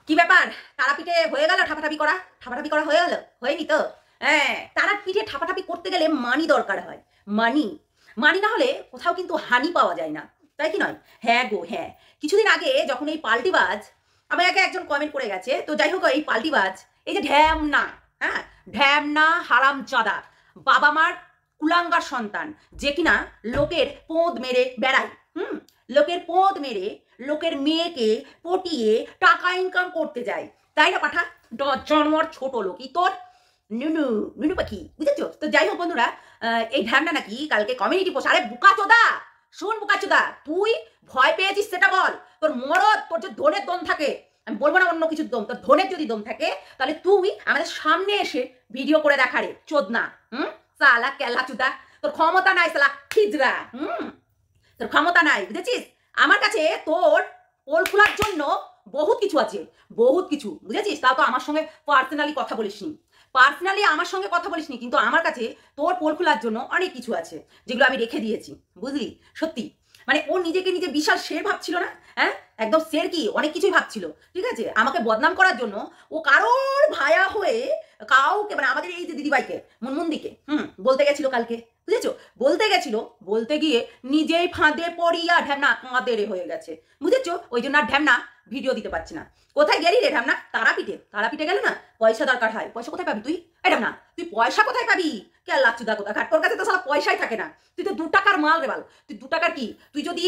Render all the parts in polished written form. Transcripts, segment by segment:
কি ব্যাপার? তারাপীঠে হয়ে গেল ঠাপাঠাপি করা? ঠাপাঠাপি করা হয়ে গেল? হয়নি তো? হ্যাঁ, তারাপীঠে ঠাপাঠাপি করতে গেলে মানি দরকার হয়। মানি মানি না হলে কোথাও কিন্তু হানি পাওয়া যায় না, তাই কি নয়? হ্যাঁ গো হ্যাঁ। কিছুদিন আগে যখন এই পাল্টিবাজ আমাকে একজন কমেন্ট করে গেছে, তো যাই হোক এই পাল্টিবাজ এই যে ঢ্যামনা, হ্যাঁ ঢ্যামনা হারামজাদা বাবা মার কুলাঙ্গার সন্তান, যে কিনা লোকের পোঁদ মেরে বেড়ায়, লোকের পোঁদ মেরে লোকের মেয়েকে পটিয়ে টাকা ইনকাম করতে যায়, তাই না পাঠা? জন্মর ছোট লোকই তোর নুনু নুনু পাখি, বুঝেছো? তো যাই হোক বন্ধুরা, এই ঢ্যামনা নাকি কালকে কমিউনিটি পোস্ট, আরে বুকাচোদা শোন বুকাচোদা, তুই ভয় পেয়েছিস সেটা বল। তোর মরদ, তোর যে ধনের দম থাকে, আমি বলবো না অন্য কিছুর দম, তোর ধনের যদি দম থাকে তাহলে তুই আমাদের সামনে এসে ভিডিও করে দেখারে চোদনা। সালা কেলা চুদা, তোর ক্ষমতা নাই সালা খিজরা, তোর ক্ষমতা নাই, বুঝেছিস? আমার কাছে তোর পোল খোলার জন্য বহুত কিছু আছে, বহুত কিছু, বুঝেছিস? তাও তো আমার সঙ্গে পার্সোনালি কথা বলিসনি, পার্সোনালি আমার সঙ্গে কথা বলিসনি, কিন্তু আমার কাছে তোর পোল খোলার জন্য অনেক কিছু আছে যেগুলো আমি রেখে দিয়েছি, বুঝলি? সত্যি মানে ও নিজেকে নিজে বিশাল শের ভাবছিল না, হ্যাঁ একদম শের কি অনেক কিছুই ভাবছিল, ঠিক আছে? আমাকে বদনাম করার জন্য ও কারোর ভায়া হয়ে কাউকে, মানে আমাদের এই যে দিদিভাইকে মুনমুন্দিকে বলতে গেছিল কালকে, বুঝেছো? বলতে গেছিল, বলতে গিয়ে নিজেই ফাঁদে পড়িয়া ঢ্যামনা কাঁদেরে হয়ে গেছে, বুঝেছো? ওই জন্য আর ঢ্যামনা ভিডিও দিতে পারছি না। কোথায় গেলি রে ঢ্যামনা? তারাপীঠে। তারাপীঠে গেলে না পয়সা দরকার হয়, পয়সা কোথায় পাবি তুই? এই ঢ্যামনা তুই পয়সা কোথায় পাবি? কে লাচ্চুদা কোথা ঘাট, তোর কাছে তো সারা পয়সাই থাকে না, তুই তো 2 টাকার মাল রে বাল। তুই 2 টাকার কি? তুই যদি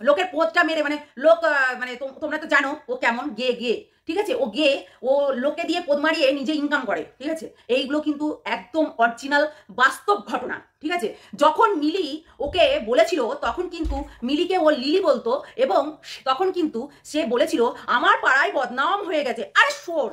লোকের পোদটা মেরে, মানে লোক মানে তোমরা তো জানো ও কেমন গে গে, ঠিক আছে? ও গে, ও লোকে দিয়ে পোদ মারিয়ে নিজে ইনকাম করে, ঠিক আছে? এইগুলো কিন্তু একদম অরিজিনাল বাস্তব ঘটনা, ঠিক আছে? যখন মিলি ওকে বলেছিল তখন কিন্তু মিলিকে ও লিলি বলতো, এবং তখন কিন্তু সে বলেছিল আমার পাড়ায় বদনাম হয়ে গেছে। আরে শোন,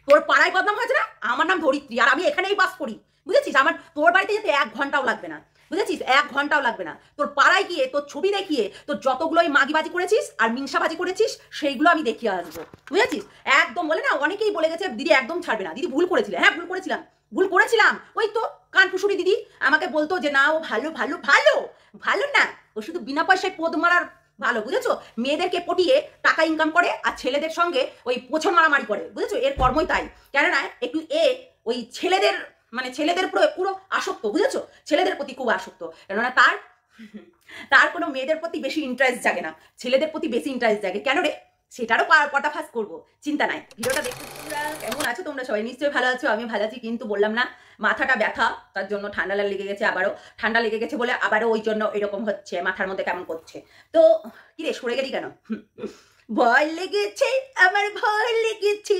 তোর পাড়ায় বদনাম হয়েছে না? আমার নাম ধরিত্রী, আর আমি এখানেই বাস করি, বুঝেছিস? আমার তোর বাড়িতে যেতে 1 ঘন্টাও লাগবে না, বুঝেছিস? 1 ঘন্টাও লাগবে না। তোর পাড়ায় গিয়ে তোর ছবি দেখিয়ে তোর যতগুলোই মাগিবাজি করেছিস আর মিংসাবাজি করেছিস সেইগুলো আমি দেখিয়ে আসবো, বুঝেছিস? একদম বলে না, অনেকেই বলে গেছে দিদি একদম ছাড়বে না, দিদি ভুল করেছিলে। হ্যাঁ ভুল করেছিলাম, ভুল করেছিলাম। ওই তো কানপুসুরি দিদি আমাকে বলতো যে না ও ভালো ভালো ভালো ভালো না, ও শুধু বিনা পয়সায় পোদ মারার ভালো, বুঝেছো? মেয়েদেরকে পটিয়ে টাকা ইনকাম করে আর ছেলেদের সঙ্গে ওই পোছন মারামারি করে, বুঝেছো? এর কর্মই তাই। কেননা একটু ওই ছেলেদের, মানে ছেলেদের পুরো আসক্ত, বুঝেছো? ছেলেদের প্রতি খুব আসক্ত, কেননা তার কোনো মেয়েদের প্রতি বেশি ইন্টারেস্ট জাগে না, ছেলেদের প্রতি বেশি ইন্টারেস্ট জাগে। কেন রে? সেটারও পর্দাফাশ করবো, চিন্তা নাই। ভিডিওটা দেখতে কেমন আছো তোমরা সবাই? নিশ্চয়ই ভালো আছো, আমি ভালো আছি। কিন্তু বললাম না মাথাটা ব্যথা, তার জন্য ঠান্ডা লেগে গেছে, আবারও ঠান্ডা লেগে গেছে বলে আবারও ওই জন্য এরকম হচ্ছে, মাথার মধ্যে কেমন করছে। তো কি রে সরে গেলি কেন? ভয় লেগেছে আমার, ভয় লেগেছে,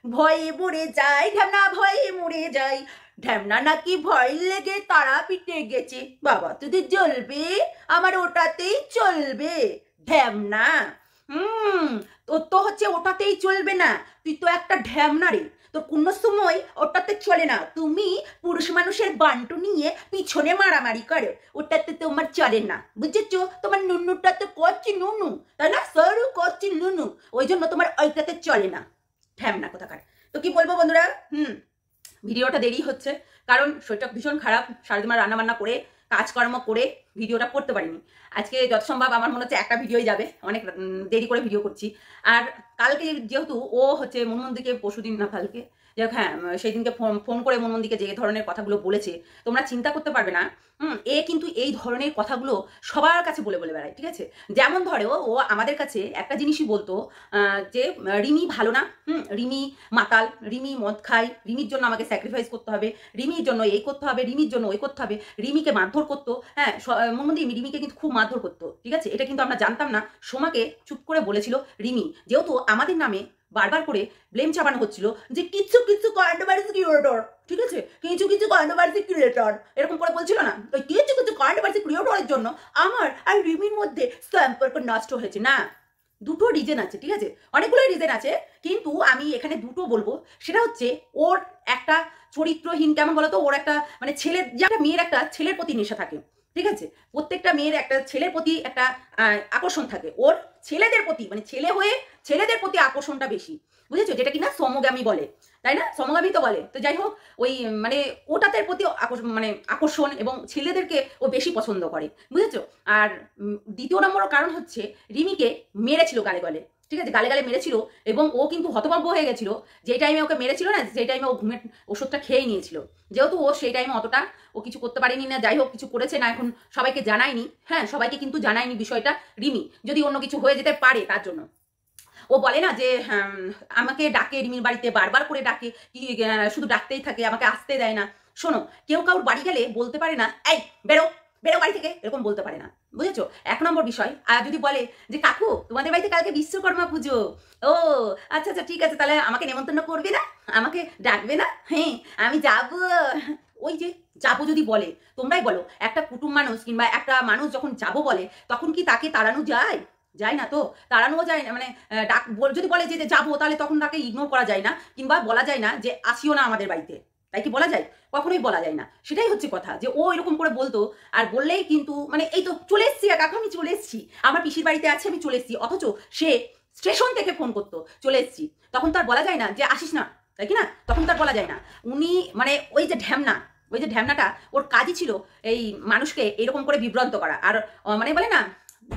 ভয়ে মরে যাই ঢ্যামনা, ভয়ে মরে যাই। ঢ্যামনা নাকি ভয় লেগে তারাপীঠে গেছে। বাবা তোদের জ্বলবে, আমার ওটাতেই চলবে ঢ্যামনা। তোর তো হচ্ছে ওটাতেই চলবে না, তুই তো একটা ঢ্যামনা রে, তোর কোনো সময় ওটাতে চলে না। তুমি পুরুষ মানুষের বান্টু নিয়ে পিছনে মারামারি করো, ওটাতে তোমার চলে না, বুঝেছো? তোমার নুনুটা তো করছি নুনু, তাই না? সরু করছি নুনু, ওই জন্য তোমার ওইটাতে চলে না, ঢ্যামনা কোথাকার। তো কি বলবো বন্ধুরা, ভিডিওটা দেরি হচ্ছে কারণ শরীরটা ভীষণ খারাপ, সারাদিন রান্না বান্না করে কাজকর্ম করে ভিডিওটা করতে পারিনি। আজকে যত সম্ভব আমার মনে হচ্ছে একটা ভিডিওই যাবে, অনেক দেরি করে ভিডিও করছি। আর কালকে যেহেতু ও হচ্ছে মনমন্দিকে, পরশুদিন না কালকে, যাক হ্যাঁ সেই দিনকে ফোন করে মনমন্দিকে যে ধরনের কথাগুলো বলেছে তোমরা চিন্তা করতে পারবে না। এ কিন্তু এই ধরনের কথাগুলো সবার কাছে বলে বলে বেড়ায়, ঠিক আছে? যেমন ধরো ও আমাদের কাছে একটা জিনিসই বলতো যে রিমি ভালো না, রিমি মাতাল, রিমি মদ খায়, রিমির জন্য আমাকে স্যাক্রিফাইস করতে হবে, রিমির জন্য এই করতে হবে, রিমির জন্য ওই করতে হবে, রিমিকে মারধর করতো। হ্যাঁ মনমন্দি রিমিকে কিন্তু খুব মারধর করতো, ঠিক আছে? এটা কিন্তু আমরা জানতাম না। সোমাকে চুপ করে বলেছিল রিমি, যেহেতু আমাদের নামে বারবার করে ব্লেম চাপানো হচ্ছিল যে কিছু কিছু কন্ট্রোভার্সি ক্রিয়েটর, ঠিক আছে? কিছু কিছু কন্ট্রোভার্সি ক্রিয়েটর এরকম করে বলছিল না, ওই কিছু কিছু কন্ট্রোভার্সি ক্রিয়েটরের জন্য আমার আর রিমির মধ্যে সম্পর্ক নষ্ট হয়েছে। না, দুটো রিজন আছে, ঠিক আছে? অনেকগুলোই রিজন আছে, কিন্তু আমি এখানে দুটো বলবো। সেটা হচ্ছে ওর একটা চরিত্রহীন, কেমন বলতো, ওর একটা মানে ছেলের, যে একটা মেয়ের একটা ছেলের প্রতি নেশা থাকে, ঠিক আছে? প্রত্যেকটা মেয়ের একটা ছেলের প্রতি একটা আকর্ষণ থাকে, ওর ছেলেদের প্রতি, মানে ছেলে হয়ে ছেলেদের প্রতি আকর্ষণটা বেশি, বুঝেছো? যেটা কিনা সমগামী বলে, তাই না? সমগামী তো বলে। তো যাই হোক, ওই মানে ওটাতে প্রতি মানে আকর্ষণ, এবং ছেলেদেরকে ও বেশি পছন্দ করে, বুঝেছো? আর দ্বিতীয় নম্বর কারণ হচ্ছে রিমিকে মেরেছিল গালে গলে, ঠিক আছে, গালে গালে মেরেছিল এবং ও কিন্তু হতভম্ব হয়ে গেছিল। যেই টাইমে ওকে মেরেছিল না, সেই টাইমে ও ঘুমের ওষুধটা খেয়েই নিয়েছিল। যেহেতু ও সেই টাইমে অতটা ও কিছু করতে পারেনি, না যাই হোক কিছু করেছে না, এখন সবাইকে জানায়নি। হ্যাঁ, সবাইকে কিন্তু জানায়নি বিষয়টা রিমি, যদি অন্য কিছু হয়ে যেতে পারে তার জন্য। ও বলে না যে আমাকে ডাকে রিমির বাড়িতে, বারবার করে ডাকে, কি শুধু ডাকতেই থাকে, আমাকে আসতে দেয় না। শোনো, কেউ কাউর বাড়ি গেলে বলতে পারে না এই বেরো বেরো বাড়ি থেকে, এরকম বলতে পারে না, বুঝেছো? 1 নম্বর বিষয়। আর যদি বলে যে কাকু তোমাদের বাড়িতে কালকে বিশ্বকর্মা পুজো, ও আচ্ছা আচ্ছা ঠিক আছে, তাহলে আমাকে নেমন্তন্ন করবে না, আমাকে ডাকবে না? হ্যাঁ আমি যাব। ওই যে যাবো যদি বলে, তোমরাই বলো, একটা কুটুম মানুষ কিংবা একটা মানুষ যখন যাবো বলে, তখন কি তাকে তাড়ানো যায়? যায় না তো, তাড়ানোও যায় না। মানে যদি বলে যে যাবো, তাহলে তখন তাকে ইগনোর করা যায় না, কিংবা বলা যায় না যে আসিও না আমাদের বাড়িতে। তাই কি বলা যায়? কখনোই বলা যায় না। সেটাই হচ্ছে কথা, যে ও এরকম করে বলতো, আর বললেই কিন্তু মানে এই তো চলে এসছি কাকু, আমি চলে এসছি, আমার পিসির বাড়িতে আছে, আমি চলে এসছি। অথচ সে স্টেশন থেকে ফোন করতো চলে এসছি, তখন তার বলা যায় না যে আসিস না, তাই কি না? তখন তার বলা যায় না। উনি মানে ওই যে ঢ্যামনা, ওই যে ঢ্যামনাটা, ওর কাজই ছিল এই মানুষকে এরকম করে বিভ্রান্ত করা। আর মানে বলে না,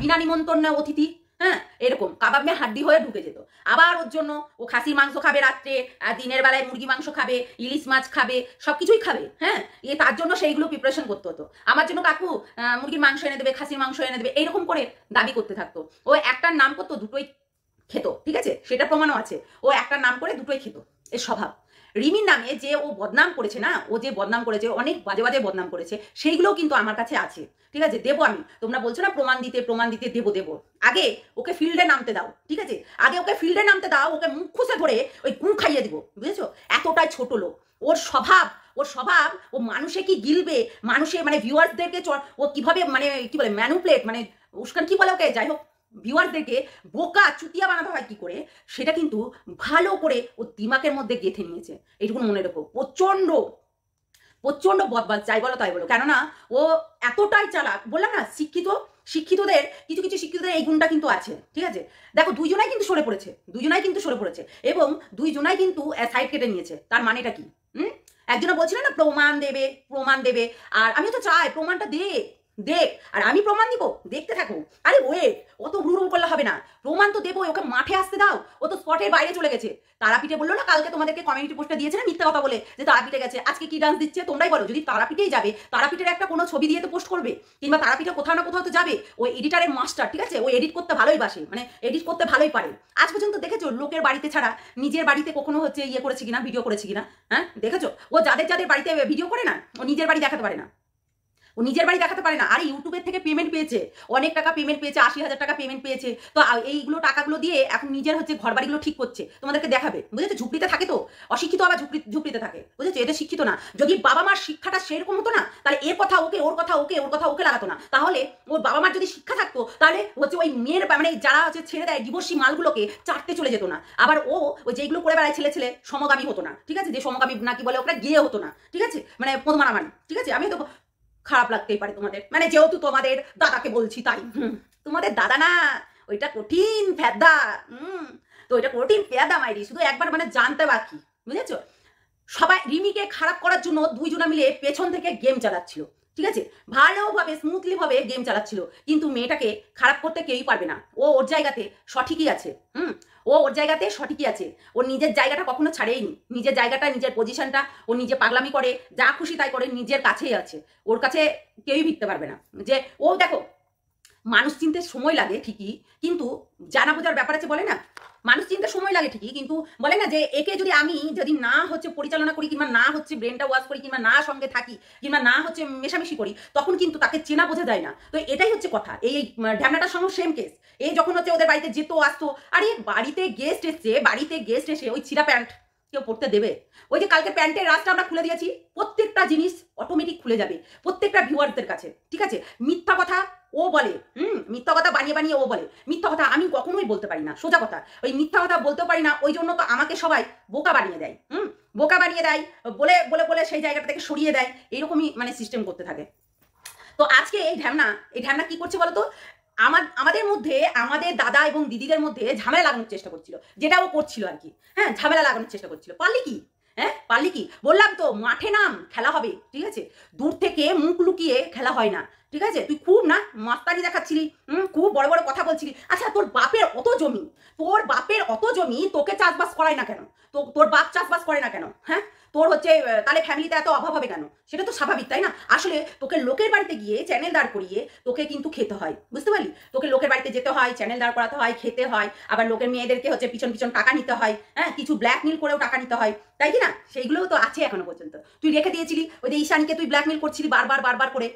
বিনা নিমন্ত্রণে অতিথি, হ্যাঁ এরকম কাবাব মে হাড্ডি হয়ে ঢুকে যেত। আবার ওর জন্য ও খাসির মাংস খাবে রাত্রে, আর দিনের বেলায় মুরগি মাংস খাবে, ইলিশ মাছ খাবে, সবকিছুই খাবে। হ্যাঁ, তার জন্য সেইগুলো প্রিপারেশন করতে হতো। আমার জন্য কাকু মুরগির মাংস এনে দেবে, খাসির মাংস এনে দেবে, এইরকম করে দাবি করতে থাকতো। ও একটার নাম করতো, দুটোই খেত, ঠিক আছে, সেটা প্রমাণও আছে। ও একটার নাম করে দুটোই খেত, এর স্বভাব। রিমির নামে যে ও বদনাম করেছে না, ও যে বদনাম করেছে, অনেক বাজে বাজে বদনাম করেছে, সেইগুলোও কিন্তু আমার কাছে আছে, ঠিক আছে, দেবো আমি। তোমরা বলছো না প্রমাণ দিতে, দেবো দেবো। আগে ওকে ফিল্ডে নামতে দাও, ঠিক আছে, আগে ওকে ফিল্ডে নামতে দাও, ওকে মুখ খুশে ধরে ওই গুঁ খাইয়ে দিব, বুঝেছো? এতটাই ছোট লোক ওর স্বভাব। ও মানুষে কি গিলবে, মানুষে মানে ভিউয়ার্সদেরকে ও কিভাবে মানে কি বলে ম্যানুপ্লেট, মানে উস্কান কি বলে ওকে, যাই হোক, ভিউয়ারদেরকে বোকা চুতিয়া বানাতে হয় কি করে, সেটা কিন্তু ভালো করে ও দিমাগের মধ্যে গেঁথে নিয়েছে। এইটুকু মনে রেখো, প্রচন্ড প্রচন্ড বদমাশ, যাই বলো তাই বলো। কেননা ও এতটাই চালাক, বললাম না, শিক্ষিতদের কিছু কিছু শিক্ষিতদের এই গুণটা কিন্তু আছে, ঠিক আছে। দেখো দুইজনাই কিন্তু সরে পড়েছে এবং দুইজনাই কিন্তু সাইড কেটে নিয়েছে। তার মানেটা কি? একজনে বলছিল না প্রমাণ দেবে, আর আমি তো চাই প্রমাণটা দেখ, আর আমি প্রমাণ দিব, দেখতে থাকো। আরে ওয়েট, অত হুড়ুম করলে হবে না, প্রমাণ তো দেবো, ওকে মাঠে আসতে দাও। ও তো স্পটের বাইরে চলে গেছে। তারাপীঠে বললো না কালকে তোমাদেরকে কমিউনিটি পোস্টে দিয়েছে না মিথ্যা কথা বলে, যে তারাপীঠে গেছে, আজকে কি ডান্স দিচ্ছে তোমরাই বলো। যদি তারাপীঠেই যাবে, তারাপীঠের একটা কোনো ছবি দিয়ে তো পোস্ট করবে, কিংবা তারাপীঠে কোথাও না কোথাও তো যাবে। ওই এডিটারের মাস্টার, ঠিক আছে, ও এডিট করতে ভালোই বাসে, মানে এডিট করতে ভালোই পারে। আজ পর্যন্ত দেখেছো লোকের বাড়িতে ছাড়া নিজের বাড়িতে কখনো হচ্ছে ইয়ে করেছে কিনা, ভিডিও করেছে কিনা? হ্যাঁ দেখেছো? ও যাদের বাড়িতে ভিডিও করে না, ও নিজের বাড়ি দেখাতে পারে না, আর ইউটিউবের থেকে পেমেন্ট পেয়েছে, অনেক টাকা পেমেন্ট পেয়েছে, 80,000 টাকা পেমেন্ট পেয়েছে। তো এইগুলো টাকাগুলো দিয়ে এখন নিজের হচ্ছে ঘর বাড়িগুলো ঠিক করছে, তোমাদেরকে দেখাবে, বুঝেছো? ঝুপড়িতে থাকে তো, অশিক্ষিত আবার ঝুপড়িতে থাকে, বুঝেছো? এটা শিক্ষিত না। যদি বাবা মার শিক্ষাটা সেরকম হতো না, তাহলে এর কথা ওকে, ওর কথা ওকে লাগাতো না। তাহলে ওর বাবা মার যদি শিক্ষা থাকতো, তাহলে হচ্ছে ওই মেয়ের মানে যারা হচ্ছে ছেড়ে দেয় ডিভোর্সি মালগুলোকে চাটতে চলে যেত না। আবার ওই যেগুলো করে বেড়ায় ছেলে সমগামী হতো না, ঠিক আছে, যে সমগামী নাকি বলে ওটা গিয়ে হতো না, ঠিক আছে, মানে পদ মারামারি, ঠিক আছে। আমি তো খারাপ লাগতেই পারে তোমাদের, মানে যেহেতু তোমাদের দাদাকে বলছি তাই। তোমাদের দাদা না, ওইটা কঠিন ফেদা। তো ওইটা কঠিন ফেদা মাইরি, শুধু একবার মানে জানতে বাকি, বুঝেছো? সবাই রিমিকে খারাপ করার জন্য দুইজনা মিলে পেছন থেকে গেম চালাচ্ছিল, ঠিক আছে, ভালোভাবে স্মুথলি ভাবে গেম চালাচ্ছিল। কিন্তু মেয়েটাকে খারাপ করতে কেউই পারবে না। ও ওর জায়গাতে সঠিকই আছে। ওর নিজের জায়গাটা কখনো ছাড়েইনি। নিজের জায়গাটা, নিজের পজিশনটা ও নিজে পাগলামি করে, যা খুশি তাই করে, নিজের কাছেই আছে। ওর কাছে কেউই ভিড়তে পারবে না। যে ও দেখো, মানুষ চিনতে সময় লাগে ঠিকই, কিন্তু জানা বোঝার ব্যাপার আছে, বলে না, মানুষ চিনতে সময় লাগে ঠিকই, কিন্তু বলে না যে একে যদি না হচ্ছে পরিচালনা করি, কিংবা না হচ্ছে ব্রেনটা ওয়াশ করি, কিংবা না সঙ্গে থাকি, কিংবা না হচ্ছে মেশামেশি করি, তখন কিন্তু তাকে চেনা বোঝা যায় না। তো এটাই হচ্ছে কথা। এই ঢ্যামনাটার সঙ্গে সেম কেস। এই যখন হচ্ছে ওদের বাড়িতে যেত আসতো, আরে বাড়িতে গেস্ট এসে ওই ছিঁড়া প্যান্ট কেউ পড়তে দেবে? ওই যে কালকে প্যান্টের রাস্তা আমরা খুলে দিয়েছি, প্রত্যেকটা জিনিস অটোমেটিক খুলে যাবে প্রত্যেকটা ভিউয়ারদের কাছে, ঠিক আছে। মিথ্যা কথা ও বলে, মিথ্যা কথা বানিয়ে ও বলে। মিথ্যা কথা আমি কখনোই বলতে পারি না, সোজা কথা। ওই মিথ্যা কথা বলতেও পারি না, ওই জন্য তো আমাকে সবাই বোকা বানিয়ে দেয়। বলে সেই জায়গাটা থেকে সরিয়ে দেয়, এইরকমই মানে সিস্টেম করতে থাকে। তো আজকে এই ঢ্যামনা কি করছে বলতো? আমাদের মধ্যে, আমাদের দাদা এবং দিদিদের মধ্যে ঝামেলা লাগানোর চেষ্টা করছিল, যেটা ও করছিল আর কি। হ্যাঁ, ঝামেলা লাগানোর চেষ্টা করছিল। পারলি কি? বললাম তো, মাঠে নাম, খেলা হবে, ঠিক আছে। দূর থেকে মুখ লুকিয়ে খেলা হয় না, ঠিক আছে? তুই খুব না মাস্তানি দেখাচ্ছিলি, খুব বড় বড় কথা বলছিলি। আচ্ছা তোর বাপের অত জমি তোকে চাষবাস করায় না কেন? তোর বাপ চাষবাস করে না কেন? হ্যাঁ, তোর হচ্ছে তাহলে ফ্যামিলিতে এত অভাব হবে কেন? সেটা তো স্বাভাবিক, তাই না? আসলে তোকে লোকের বাড়িতে গিয়ে চ্যানেল দাঁড় করিয়ে তোকে কিন্তু খেতে হয়, বুঝতে পারলি? তোকে লোকের বাড়িতে যেতে হয়, চ্যানেল দাঁড় করাতে হয়, খেতে হয়, আবার লোকের মেয়েদেরকে হচ্ছে পিছন পিছন টাকা নিতে হয়, হ্যাঁ, কিছু ব্ল্যাকমেল করেও টাকা নিতে হয়, তাই কি না? সেইগুলোও তো আছে এখনো পর্যন্ত। তুই রেখে দিয়েছিলি ওই যে ঈশানীকে, তুই ব্ল্যাকমেল করছিলি বারবার করে,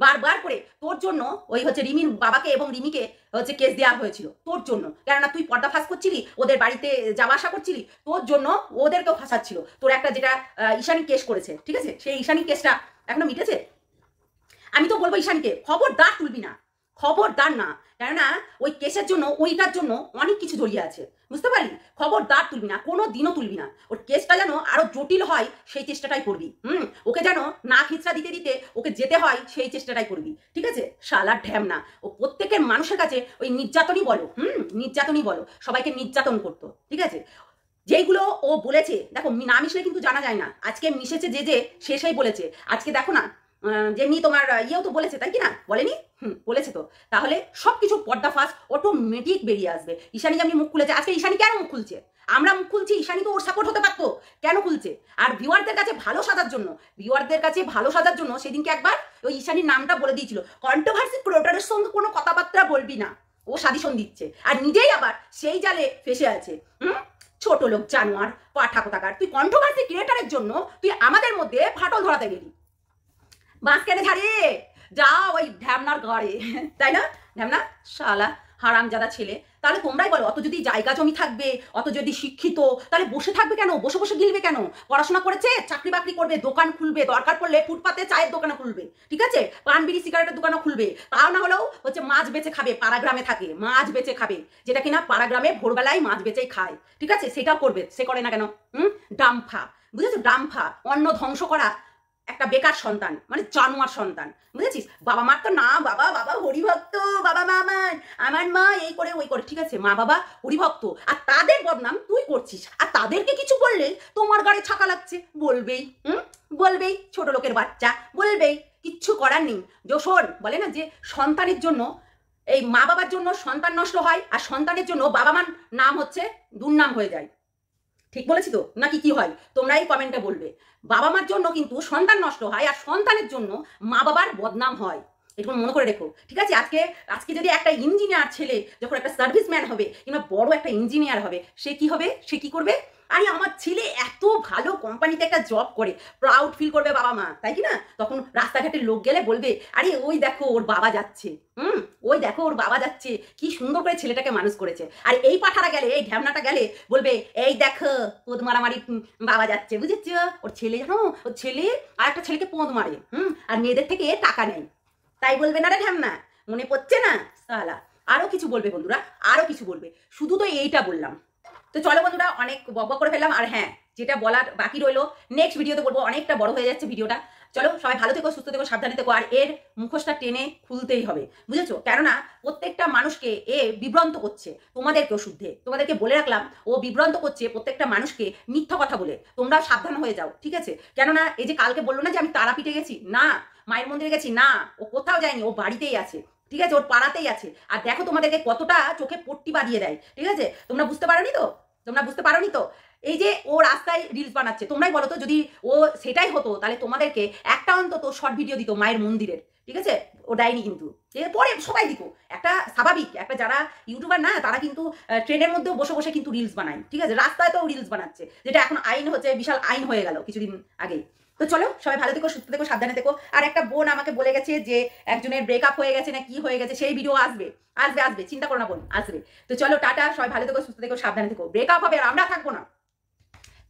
বারবার করে। তোর জন্য ওই হচ্ছে রিমির বাবাকে এবং রিমিকে হচ্ছে কেস দেওয়া হয়েছিল তোর জন্য, কেননা তুই পর্দা ফাঁস করছিলি, ওদের বাড়িতে যাওয়া আসা করছিলি, তোর জন্য ওদেরকেও ফাঁসাচ্ছিল। তোর একটা যেটা ঈশানী কেস করেছে, ঠিক আছে, সেই ঈশানী কেসটা এখনো মিটেছে? আমি তো বলবো ঈশানীকে খবরদার তুলবি না, খবরদার না, কেননা ওই কেসের জন্য, ওইটার জন্য অনেক কিছু জড়িয়ে আছে, বুঝতে পারলি? খবরদার তুলবি না, কোনো দিনও তুলবি না। ওর কেসটা যেন আরো জটিল হয় সেই চেষ্টাটাই করবি। ওকে যেন না খিচড়া দিতে দিতে ওকে যেতে হয় সেই চেষ্টাটাই করবি, ঠিক আছে? শালা ঢ্যামনা, ও প্রত্যেকের মানুষের কাছে ওই নির্যাতনই বলো, নির্যাতনই বলো, সবাইকে নির্যাতন করতো, ঠিক আছে? যেইগুলো ও বলেছে, দেখো না মিশলে কিন্তু জানা যায় না। আজকে মিশেছে যে সেই বলেছে। আজকে দেখো না, যেমনি তোমার ইয়েও তো বলেছে, তাই কি না? বলেনি? বলেছে তো। তাহলে সবকিছু পর্দাফাঁস অটোমেটিক বেরিয়ে আসবে। ঈশানী যেমনি মুখ খুলেছে, আজকে ঈশানী কেন মুখ খুলছে? আমরা মুখ খুলছি, ঈশানী তো ওর সাপোর্ট হতে পারতো, কেন খুলছে? আর ভিউয়ারদের কাছে ভালো সাজার জন্য সেদিনকে একবার ওই ঈশানীর নামটা বলে দিয়েছিল, কন্ট্রোভার্সি ক্রিয়েটরের সঙ্গে কোনো কথাবার্তা বলবি না, ও সাজেশন দিচ্ছে, আর নিজেই আবার সেই জালে ফেসে আছে। ছোট লোক জানোয়ার, পাঠা কোথাকার। তুই কন্ট্রোভার্সি ক্রিয়েটরের জন্য তুই আমাদের মধ্যে ফাটল ধরাতে গেলি। বাঁশ কেটে ঝাড়ে যা ওই ঢ্যামনার ঘরে, তাই না? ঢ্যামনা শালা হারামজাদা ছেলে। তাহলে তোমরাই বলো, অত যদি জায়গা জমি থাকবে, অত যদি শিক্ষিত, তাহলে বসে থাকবে কেন? বসে বসে গিলবে কেন? পড়াশোনা করেছে, চাকরি বাকরি করবে, দোকান খুলবে, দরকার পড়লে ফুটপাতে চায়ের দোকানও খুলবে, ঠিক আছে? পান বিড়ি সিগারেটের দোকানও খুলবে। তাও না হলেও হচ্ছে মাছ বেচে খাবে, পাড়াগ্রামে থাকে মাছ বেচে খাবে, যেটা কিনা পাড়াগ্রামে ভোরবেলায় মাছ বেচেই খায়, ঠিক আছে? সেটাও করবে। সে করে না কেন? ডাম্ফা, বুঝেছো? ডাম্ফা, অন্ন ধ্বংস করা একটা বেকার সন্তান, মানে জানোয়ার সন্তান, বুঝেছিস? বাবা মার তো না, বাবা হরিভক্ত, বাবা মা আমার মা এই করে ওই করে, ঠিক আছে? মা বাবা হরিভক্ত, আর তাদের বদনাম তুই করছিস, আর তাদেরকে কিছু বললে তোমার গাড়ি ছাকা লাগছে, বলবেই ছোট লোকের বাচ্চা, বলবেই, কিচ্ছু করার নেই। যশোর বলে না যে সন্তানের জন্য, এই মা বাবার জন্য সন্তান নষ্ট হয়, আর সন্তানের জন্য বাবা মার নাম হচ্ছে দুর্নাম হয়ে যায়। ঠিক বলেছি তো নাকি কি হয়? তোমরাই কমেন্টে বলবে। বাবা মার জন্য কিন্তু সন্তান নষ্ট হয়, আর সন্তানের জন্য মা বাবার বদনাম হয়। একটু মনে করে রেখো, ঠিক আছে? আজকে যদি একটা ইঞ্জিনিয়ার ছেলে যখন একটা সার্ভিসম্যান হবে, কিংবা বড় একটা ইঞ্জিনিয়ার হবে, সে কি হবে? সে কি করবে? আরে আমার ছেলে এত ভালো কোম্পানিতে একটা জব করে, প্রাউড ফিল করবে বাবা মা, তাই কি না? তখন রাস্তাঘাটের লোক গেলে বলবে, আরে ওই দেখো ওর বাবা যাচ্ছে, ওই দেখো ওর বাবা যাচ্ছে, কি সুন্দর করে ছেলেটাকে মানুষ করেছে। আর এই পাঠাটা গেলে, এই ঢ্যামনাটা গেলে বলবে, এই দেখো পোদ মারামারি বাবা যাচ্ছে, বুঝেছ? ওর ছেলে জানো, ওর ছেলে আর একটা ছেলেকে পোদ মারে, আর মেয়েদের থেকে টাকা নেয়, তাই বলবে না রে ঢ্যামনা? মনে পড়ছে না? সালা আরো কিছু বলবে বন্ধুরা, আরো কিছু বলবে। শুধু তো এইটা বললাম। তো চলো বন্ধুরা, অনেক বকবক করে ফেললাম। আর হ্যাঁ, যেটা বলার বাকি রইলো নেক্সট ভিডিওতে বলবো, অনেকটা বড় হয়ে যাচ্ছে ভিডিওটা। চলো সবাই ভালো থেকো, সুস্থ থেকো, সাবধানে থেকো। আর এর মুখোশটা টেনে খুলতেই হবে, বুঝেছো? কেননা প্রত্যেকটা মানুষকে এ বিভ্রান্ত করছে, তোমাদেরকেও শুদ্ধে, তোমাদেরকে বলে রাখলাম, ও বিভ্রান্ত করছে প্রত্যেকটা মানুষকে মিথ্যা কথা বলে। তোমরা সাবধান হয়ে যাও, ঠিক আছে? কেননা এই যে কালকে বললো না যে আমি তারাপীঠে গেছি, না মায়ের মন্দিরে গেছি, না, ও কোথাও যায়নি, ও বাড়িতেই আছে, ঠিক আছে? ওর পাড়াতেই আছে। আর দেখো তোমাদেরকে কতটা চোখে পট্টি বাঁধিয়ে দেয়, ঠিক আছে? তোমরা বুঝতে পারোনি তো? এই যে ও রাস্তায় রিলস বানাচ্ছে, তোমরাই বলো তো, যদি ও সেটাই হতো তাহলে তোমাদেরকে একটা অন্তত শর্ট ভিডিও দিত মায়ের মন্দিরের, ঠিক আছে? ও দেয়নি কিন্তু, পরে সবাই দিত। একটা স্বাভাবিক, একটা যারা ইউটিউবার না, তারা কিন্তু ট্রেনের মধ্যেও বসে বসে কিন্তু রিলস বানায়, ঠিক আছে? রাস্তায় তো রিলস বানাচ্ছে, যেটা এখন আইন হচ্ছে, বিশাল আইন হয়ে গেল কিছুদিন আগেই। তো চলো সবাই ভালো থেকো, সুস্থ থেকো, সাবধানে থেকো। আর একটা বোন আমাকে বলে গেছে যে একজনের ব্রেকআপ হয়ে গেছে না কি হয়ে গেছে, সেই ভিডিও আসবে, চিন্তা করো না বোন, আসবে। তো চলো টাটা, সবাই ভালো থেকো, সুস্থ থেকো, সাবধানে থেকো। ব্রেকআপ হবে আর আমরা থাকবো না।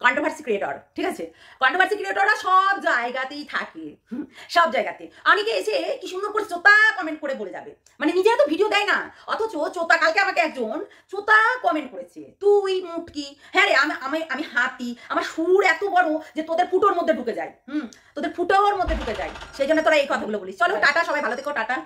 কন্ট্রোভার্সি ক্রিয়েটর, ঠিক আছে? কন্ট্রোভার্সি ক্রিয়েটররা সব জায়গাতেই থাকে, সব জায়গাতে। অনেকে এসে কি সুন্দর করে চোতা কমেন্ট করে বলে যাবে, মানে নিজেরা তো ভিডিও দেয় না, অথচ চোতা। কালকে আমাকে একজন চোতা কমেন্ট করেছে, তুই মুটকি, হ্যাঁ রে আমি হাতি, আমার সুর এত বড় যে তোদের ফুটোর মধ্যে ঢুকে যায়, তোদের ফুটোর মধ্যে ঢুকে যায়, সেই জন্য তোরা এই কথাগুলো বলিস। চলো টাটা, সবাই ভালো থেকো, টাটা।